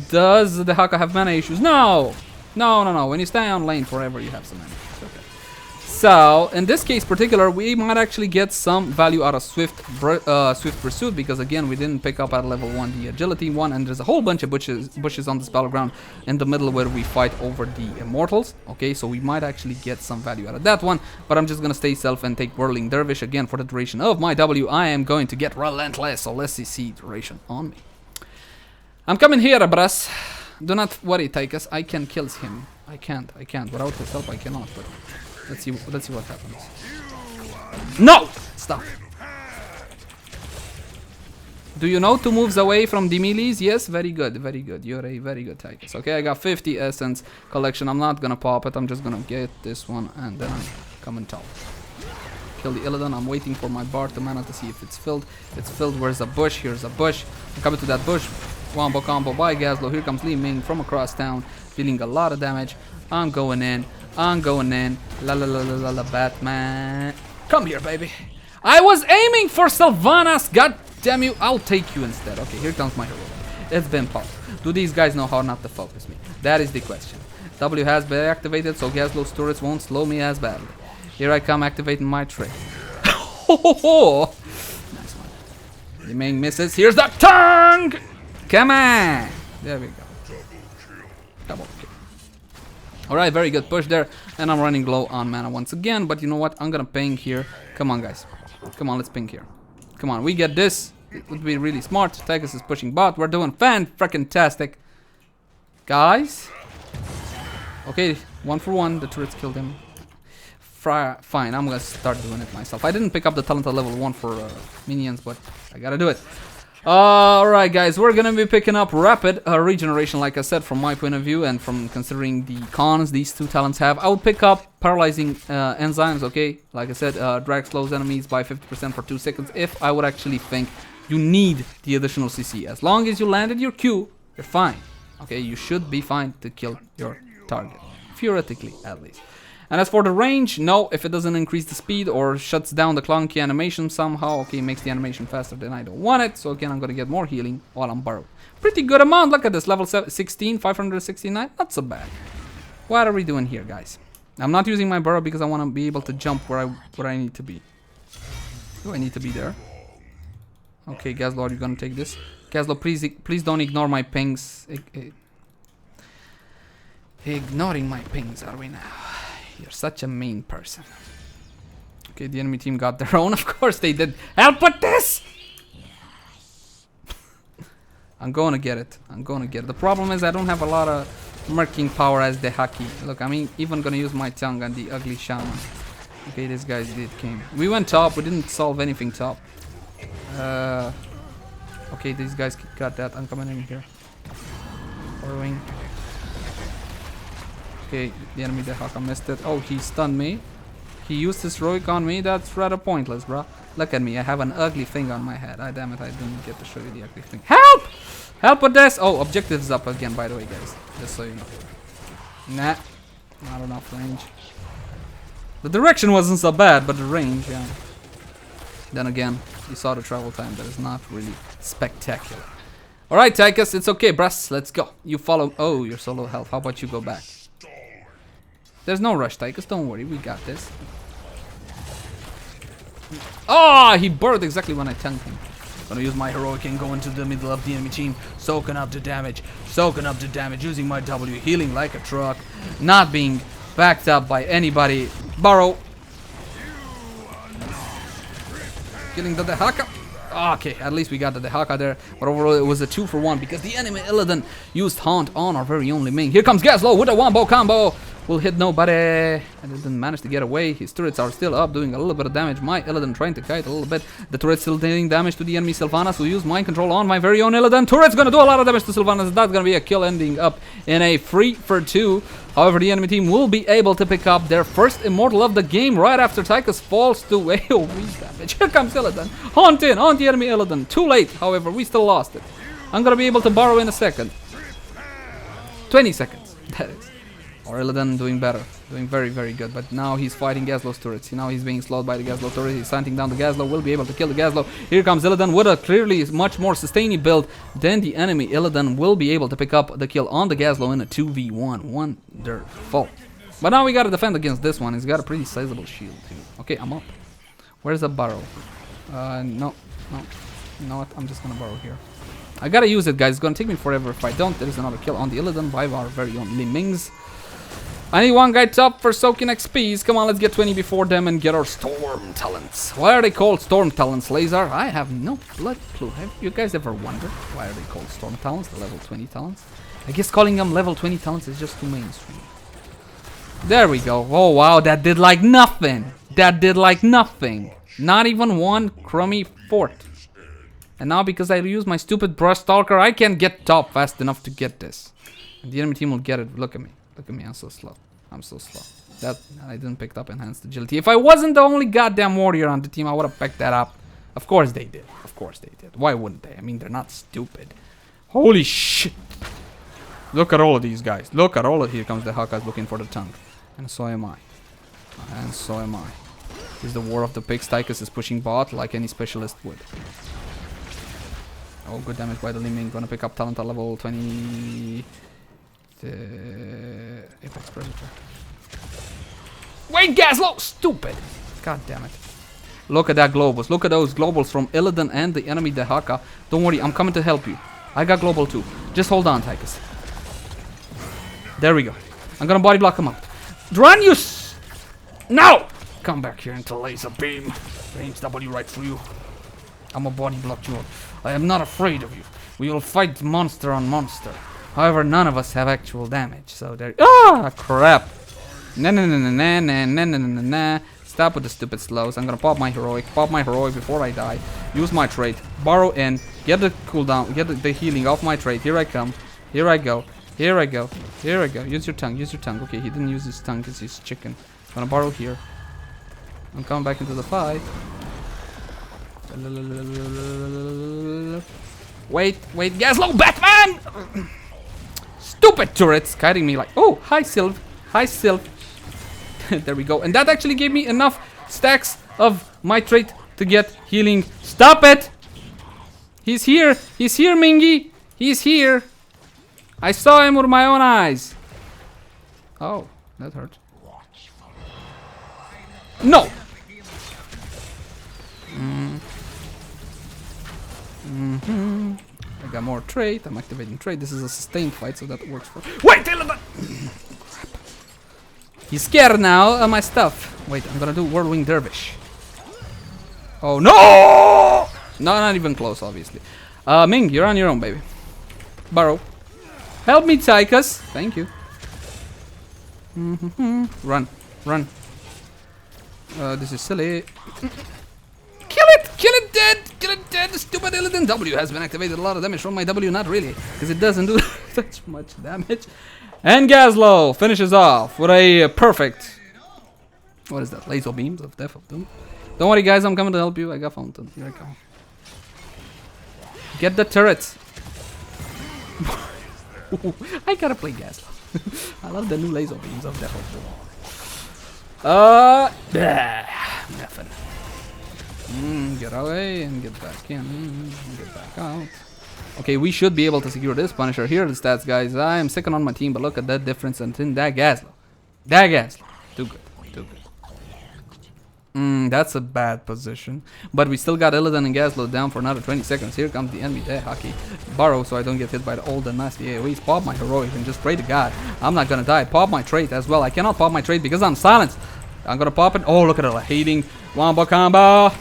Does the Dehaka have mana issues? No! No. When you stay on lane forever, you have some mana issues. Okay. So, in this case particular, we might actually get some value out of Swift Pursuit, because again, we didn't pick up at level 1 the agility one, and there's a whole bunch of bushes on this battleground in the middle where we fight over the immortals. Okay, so we might actually get some value out of that one, but I'm just gonna stay self and take Whirling Dervish again for the duration of my W. I am going to get relentless, so let's see duration on me. I'm coming here, Abras. Do not worry, Tychus. I can kill him. I can't. Without his help, I cannot. But let's see what happens. No! Stop. Do you know 2 moves away from the melees? Yes, very good. You're a very good Tychus. Okay, I got 50 essence collection. I'm not gonna pop it. I'm just gonna get this one and then I'm coming top. Kill the Illidan. I'm waiting for my bar to mana to see if it's filled. It's filled. Where's a bush? Here's a bush. I'm coming to that bush. Wombo combo by Gazlo. Here comes Li Ming from across town, dealing a lot of damage. I'm going in. La Batman. Come here, baby. I was aiming for Sylvanas. God damn you. I'll take you instead. Okay, here comes my hero. It's been popped. Do these guys know how not to focus me? That is the question. W has been activated, so Gazlo's turrets won't slow me as badly. Here I come activating my trick. Nice one. Li Ming misses. Here's the tongue. Come on! There we go. Double kill. Alright, very good push there. And I'm running low on mana once again. But you know what? I'm gonna ping here. Come on, guys. Come on, let's ping here. Come on, we get this. It would be really smart. Tychus is pushing bot. We're doing fan-frickin-tastic. Guys. Okay, 1 for 1. The turrets killed him. Fine, I'm gonna start doing it myself. I didn't pick up the talent at level 1 for minions, but I gotta do it. Alright guys, we're gonna be picking up rapid regeneration, like I said, from my point of view, and from considering the cons these 2 talents have. I would pick up paralyzing enzymes, okay? Like I said, drag slows enemies by 50% for 2 seconds if I would actually think you need the additional CC. As long as you landed your Q, you're fine. Okay, you should be fine to kill your target. Theoretically, at least. And as for the range, no, if it doesn't increase the speed or shuts down the clunky animation somehow, okay, makes the animation faster, then I don't want it. So again, I'm gonna get more healing while I'm burrowed. Pretty good amount. Look at this, level 16, 569. Not so bad. What are we doing here, guys? I'm not using my burrow because I want to be able to jump where I need to be. Do I need to be there? Okay, Gazlo, are you gonna take this? Gazlo, please don't ignore my pings. Ignoring my pings, are we now? You're such a mean person. Okay, the enemy team got their own. Of course they did. Help with this! I'm gonna get it. I'm gonna get it. The problem is I don't have a lot of merking power as Dehaki. Look, I'm even gonna use my tongue on the ugly shaman. Okay, these guys came. We went top. We didn't solve anything top. Okay, these guys got that. I'm coming in here. Burrowing. Okay, the enemy Dehaka missed it. Oh, he stunned me. He used his heroic on me. That's rather pointless, bro. Look at me. I have an ugly thing on my head. Ah, damn it. I didn't get to show you the ugly thing. Help! Help with this! Oh, objective's up again, by the way, guys. Just so you know. Nah. Not enough range. The direction wasn't so bad, but the range, yeah. Then again, you saw the travel time. That is not really spectacular. Alright, Tychus. It's okay, bruss. Let's go. You follow... Oh, you're solo health. How about you go back? There's no rush, Tychus. Don't worry. We got this. Oh, he burrowed exactly when I tanked him. Gonna use my heroic and go into the middle of the enemy team. Soaking up the damage. Soaking up the damage. Using my W. Healing like a truck. Not being backed up by anybody. Burrow. Getting the Dehaka. Okay, at least we got the Dehaka there. But overall, it was a 2-for-1 because the enemy Illidan used Haunt on our very only main. Here comes Gazlo with a wombo combo. Will hit nobody. And it didn't manage to get away. His turrets are still up, doing a little bit of damage. My Illidan trying to kite a little bit. The turret's still dealing damage to the enemy Sylvanas, who used mind control on my very own Illidan. Turret's gonna do a lot of damage to Sylvanas. That's gonna be a kill, ending up in a 3-for-2. However, the enemy team will be able to pick up their first immortal of the game right after Tychus falls to AoE damage. Here comes Illidan. Haunt in on the enemy Illidan. Too late, however, we still lost it. I'm gonna be able to borrow in a second. 20 seconds. That is. Or Illidan doing better. Doing very, very good. But now he's fighting Gazlo's turrets. Now he's being slowed by the Gazlo turret. He's hunting down the Gazlo. Will be able to kill the Gazlo. Here comes Illidan with a clearly much more sustaining build than the enemy. Illidan will be able to pick up the kill on the Gazlo in a 2v1. Wonderful. But now we gotta defend against this one. He's got a pretty sizable shield too. Okay, I'm up. Where's the burrow? No. You know what? I'm just gonna burrow here. I gotta use it, guys. It's gonna take me forever. If I don't, there is another kill on the Illidan by our very own Limings. I need one guy top for soaking XPs. Come on, let's get 20 before them and get our Storm Talents. Why are they called Storm Talents, Lazar? I have no blood clue. Have you guys ever wondered why are they called Storm Talents, the level 20 talents? I guess calling them level 20 talents is just too mainstream. There we go. Oh, wow, that did like nothing. That did like nothing. Not even one crummy fort. And now because I use my stupid brush stalker, I can't get top fast enough to get this. And the enemy team will get it. Look at me. Look at me, I'm so slow. I'm so slow. That I didn't pick up enhanced agility. If I wasn't the only goddamn warrior on the team, I would have picked that up. Of course they did. Of course they did. Why wouldn't they? I mean, they're not stupid. Holy shit. Look at all of these guys. Look at all of... Here comes the Dehaka looking for the tongue. And so am I. And so am I. This is the war of the pigs. Tychus is pushing bot like any specialist would. Oh, good damage by the Liming. Gonna pick up talent at level 20... Apex Predator. Wait, Gazlo! Stupid! God damn it. Look at that globals. Look at those globals from Illidan and the enemy Dehaka. Don't worry, I'm coming to help you. I got global too. Just hold on, Tychus. There we go. I'm gonna body block him up. Run, you No! Come back here into laser beam. Range W right through you. I'm a body block you up. I am not afraid of you. We will fight monster on monster. However, none of us have actual damage, so there... Ah, crap! Nah. Stop with the stupid slows. I'm gonna pop my heroic before I die. Use my trait, borrow in, get the cooldown, get the healing off my trait. Here I come. Here I go. Here I go. Here I go. Use your tongue. Use your tongue. Okay, he didn't use his tongue because he's chicken. I'm gonna borrow here. I'm coming back into the fight. Wait, Gazlo, Batman! Stupid turrets kiting me like, oh, hi Sylv, There we go. And that actually gave me enough stacks of my trait to get healing. Stop it! He's here. He's here, Mingy. He's here. I saw him with my own eyes. Oh, that hurt. No! I got more trait. I'm activating trait. This is a sustained fight, so that works for... Wait! Crap. He's scared now of my stuff. Wait, I'm gonna do Whirlwind Dervish. Oh, no! No, not even close, obviously. Ming, you're on your own, baby. Burrow. Help me, Tychus. Thank you. Run. Run. This is silly. Kill it! Kill it dead! Kill it dead! The stupid Illidan W has been activated. A lot of damage from my W. Not really, because it doesn't do that much damage. And Gazlo finishes off with a perfect... What is that? Laser beams of Death of Doom. Don't worry, guys. I'm coming to help you. I got Fountain. Here I come. Get the turrets. I gotta play Gazlo. I love the new laser beams of Death of Doom. Nothing. Get away and get back in. Get back out. Okay, we should be able to secure this Punisher. Here are the stats, guys. I am second on my team, but look at that difference in that Gazlo. That Gazlo. Too good. Too good. That's a bad position. But we still got Illidan and Gazlo down for another 20 seconds. Here comes the enemy Dehaka. Burrow so I don't get hit by the old and nasty AoEs. Pop my heroic and just pray to God I'm not gonna die. Pop my trait as well. I cannot pop my trait because I'm silenced. I'm gonna pop it. Oh, look at it. Hating wombo combo.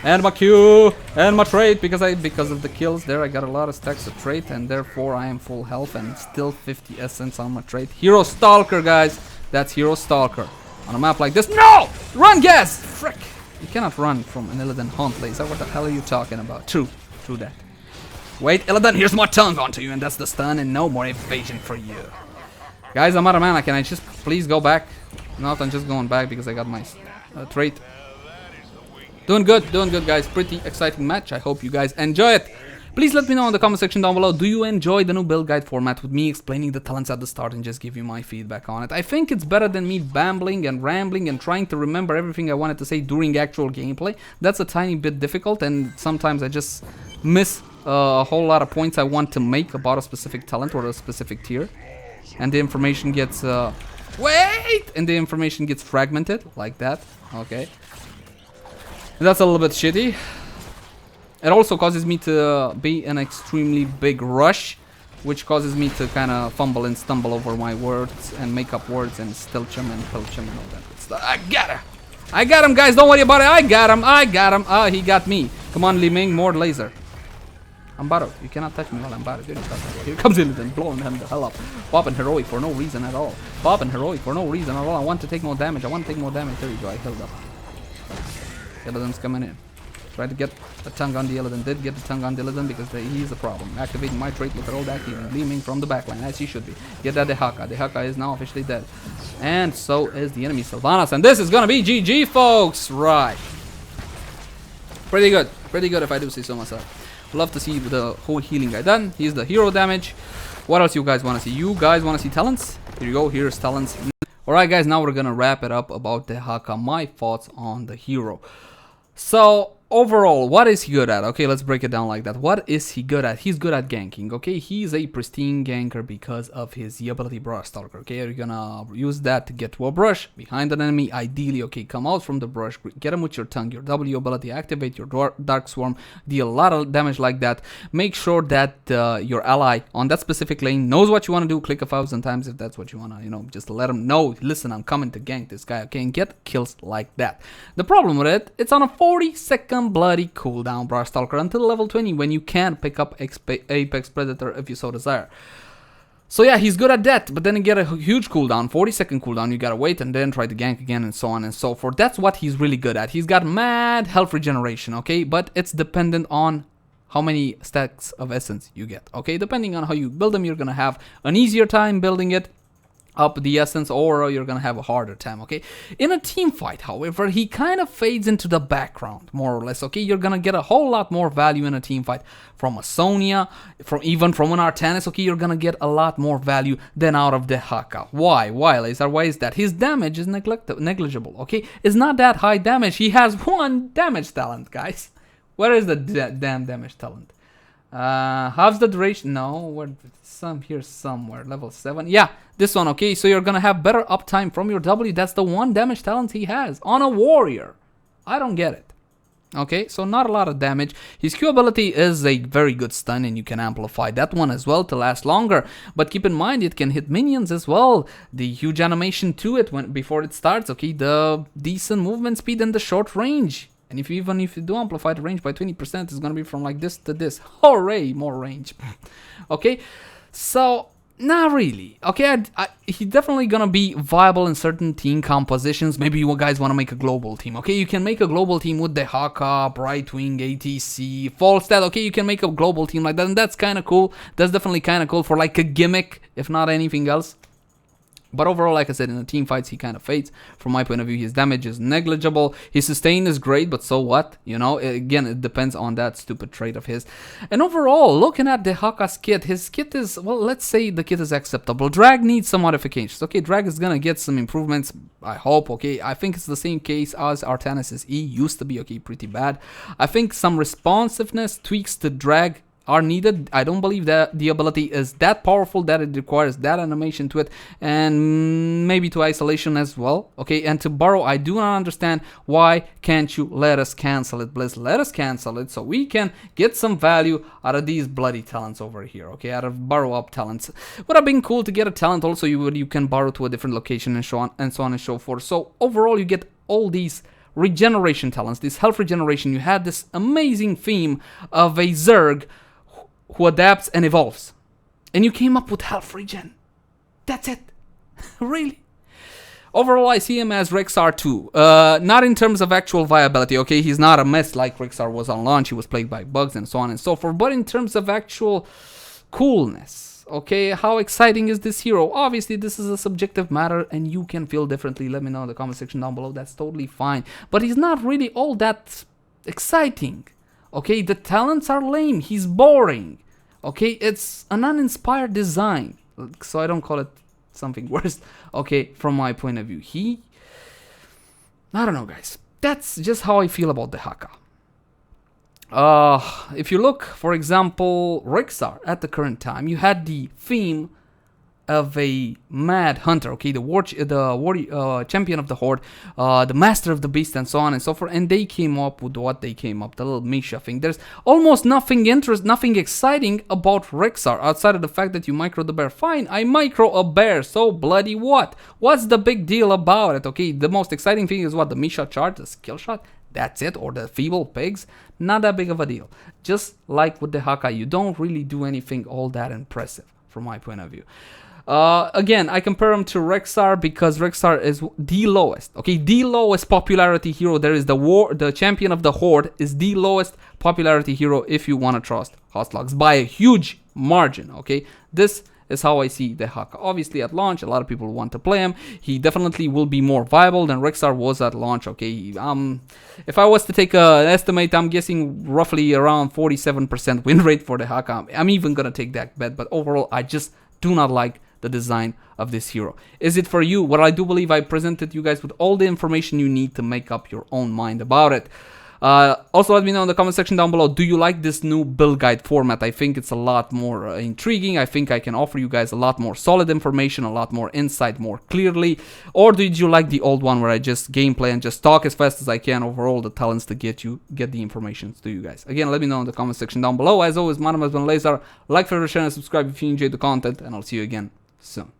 And my Q and my trait because of the kills there I got a lot of stacks of trait and therefore I am full health and still 50 essence on my trait. Hero Stalker, guys. That's Hero Stalker. On a map like this. No! Run, Gaz! Frick! You cannot run from an Illidan Hunt, Laser. What the hell are you talking about? True that. Wait, Illidan, here's more tongue onto you and that's the stun and no more evasion for you. Guys, I'm out of mana. Can I just please go back? Not, I'm just going back because I got my trait. Doing good, guys. Pretty exciting match. I hope you guys enjoy it. Please let me know in the comment section down below. Do you enjoy the new build guide format with me explaining the talents at the start and just give you my feedback on it? I think it's better than me bambling and rambling and trying to remember everything I wanted to say during actual gameplay. That's a tiny bit difficult and sometimes I just miss a whole lot of points I want to make about a specific talent or a specific tier. And the information gets... And the information gets fragmented like that. Okay. And that's a little bit shitty. It also causes me to be an extremely big rush, which causes me to kind of fumble and stumble over my words and make up words and stilch them and pilch them and all that good stuff. I got her! I got him, guys! Don't worry about it! I got him! I got him! Ah, he got me! Come on, Li Ming, more laser. I'm Barrow. You cannot touch me while I'm Barrow. Here comes Illidan, blowing him the hell up. Popping heroic for no reason at all. Popping heroic for no reason at all. I want to take more damage. There you go. I healed up. Illidan's coming in. Tried to get the tongue on the Illidan. Did get the tongue on the Illidan because he's a problem. Activating my trait. Look at all that healing. Gleaming from the backline as he should be. Get that Dehaka. Dehaka is now officially dead. And so is the enemy Sylvanas. And this is gonna be GG, folks. Right. Pretty good. Pretty good if I do say so myself. Love to see the whole healing guy done. He's the hero damage. What else you guys want to see? You guys want to see talents? Here you go. Here's talents. Alright, guys. Now we're gonna wrap it up about Dehaka. My thoughts on the hero. So overall, what is he good at? Okay, let's break it down like that. What is he good at? He's good at ganking. Okay, he's a pristine ganker because of his ability Brush Stalker. Okay, you're gonna use that to get to a brush behind an enemy. Ideally, okay, come out from the brush, get him with your tongue, your W ability, activate your Dark Swarm, deal a lot of damage like that. Make sure that your ally on that specific lane knows what you want to do. Click 1,000 times if that's what you want to, you know, just let him know, listen, I'm coming to gank this guy. Okay, and get kills like that. The problem with it, it's on a 40-second bloody cooldown, Brush Stalker, until level 20 when you can pick up Apex Predator if you so desire. So yeah, he's good at that, but then you get a huge cooldown, 40-second cooldown, you gotta wait and then try to gank again and so on and so forth. That's what he's really good at. He's got mad health regeneration, okay, but it's dependent on how many stacks of essence you get, okay. Depending on how you build them, you're gonna have an easier time building it, up the essence, or you're gonna have a harder time. Okay, in a team fight, however, he kind of fades into the background more or less. Okay, you're gonna get a whole lot more value in a team fight from a Sonya, even from an Artanis. Okay, you're gonna get a lot more value than out of Dehaka. Why Lazar? Why is that? His damage is negligible. Okay, it's not that high damage. He has 1 damage talent, guys. Where is the damn damage talent? Halves the duration. No, where some here somewhere. Level 7. Yeah, this one. Okay, so you're gonna have better uptime from your W. That's the 1 damage talent he has on a warrior. I don't get it. Okay, so not a lot of damage. His Q ability is a very good stun, and you can amplify that one as well to last longer. But keep in mind, it can hit minions as well. The huge animation to it before it starts. Okay, the decent movement speed and the short range. And even if you do amplify the range by 20%, it's gonna be from like this to this. Hooray, more range. Okay, so not really. Okay, he's definitely gonna be viable in certain team compositions. Maybe you guys want to make a global team. Okay, you can make a global team with Dehaka, Brightwing, ATC, Falstad. Okay, you can make a global team like that, and that's kind of cool. That's definitely kind of cool for like a gimmick, if not anything else. But overall, like I said, in the team fights, he kind of fades. From my point of view, his damage is negligible. His sustain is great, but so what? You know, again, it depends on that stupid trait of his. And overall, looking at Dehaka's kit, his kit is, well, let's say the kit is acceptable. Drag needs some modifications. Okay, Drag is gonna get some improvements, I hope. Okay, I think it's the same case as Artanis' E used to be. Okay, pretty bad. I think some responsiveness tweaks to Drag are needed. I don't believe that the ability is that powerful that it requires that animation to it, and maybe to isolation as well. Okay, and to Burrow, I do not understand why can't you let us cancel it, Blizz. Let us cancel it so we can get some value out of these bloody talents over here. Okay, out of Burrow up talents. Would have been cool to get a talent also you can borrow to a different location and so on and so forth. So overall, you get all these regeneration talents, this health regeneration. You had this amazing theme of a Zerg who adapts and evolves, and you came up with health regen. That's it. Really. Overall, I see him as Rexxar 2. Not in terms of actual viability. Okay, he's not a mess like Rexxar was on launch. He was plagued by bugs and so on and so forth. But in terms of actual coolness, okay, how exciting is this hero? Obviously, this is a subjective matter, and you can feel differently. Let me know in the comment section down below. That's totally fine. But he's not really all that exciting. Okay, the talents are lame. He's boring. Okay, it's an uninspired design. So I don't call it something worse. Okay, from my point of view. I don't know, guys. That's just how I feel about Dehaka. If you look, for example, Rexxar at the current time, you had the theme of a mad hunter, okay, the champion of the horde, the master of the beast, and so on and so forth, and they came up with what they came up, the little Misha thing. There's almost nothing exciting about Rexxar outside of the fact that you micro the bear. Fine, I micro a bear, so bloody what? What's the big deal about it? Okay, the most exciting thing is what, the Misha chart, the skill shot. That's it, or the feeble pigs. Not that big of a deal. Just like with Dehaka, you don't really do anything all that impressive from my point of view. Again, I compare him to Rexxar because Rexxar is the lowest, okay, the lowest popularity hero. There is the champion of the horde is the lowest popularity hero if you want to trust HotS by a huge margin, okay. This is how I see Dehaka. Obviously, at launch, a lot of people want to play him. He definitely will be more viable than Rexxar was at launch, okay. If I was to take an estimate, I'm guessing roughly around 47% win rate for Dehaka. I'm even gonna take that bet, but overall, I just do not like the design of this hero. Is it for you? Well, I do believe I presented you guys with all the information you need to make up your own mind about it. Also, let me know in the comment section down below, do you like this new build guide format? I think it's a lot more intriguing. I think I can offer you guys a lot more solid information, a lot more insight, more clearly. Or did you like the old one where I just gameplay and just talk as fast as I can over all the talents to get the information to you guys? Again, let me know in the comment section down below. As always, my name has been Leyzar. Like, favorite, share, and subscribe if you enjoyed the content, and I'll see you again soon.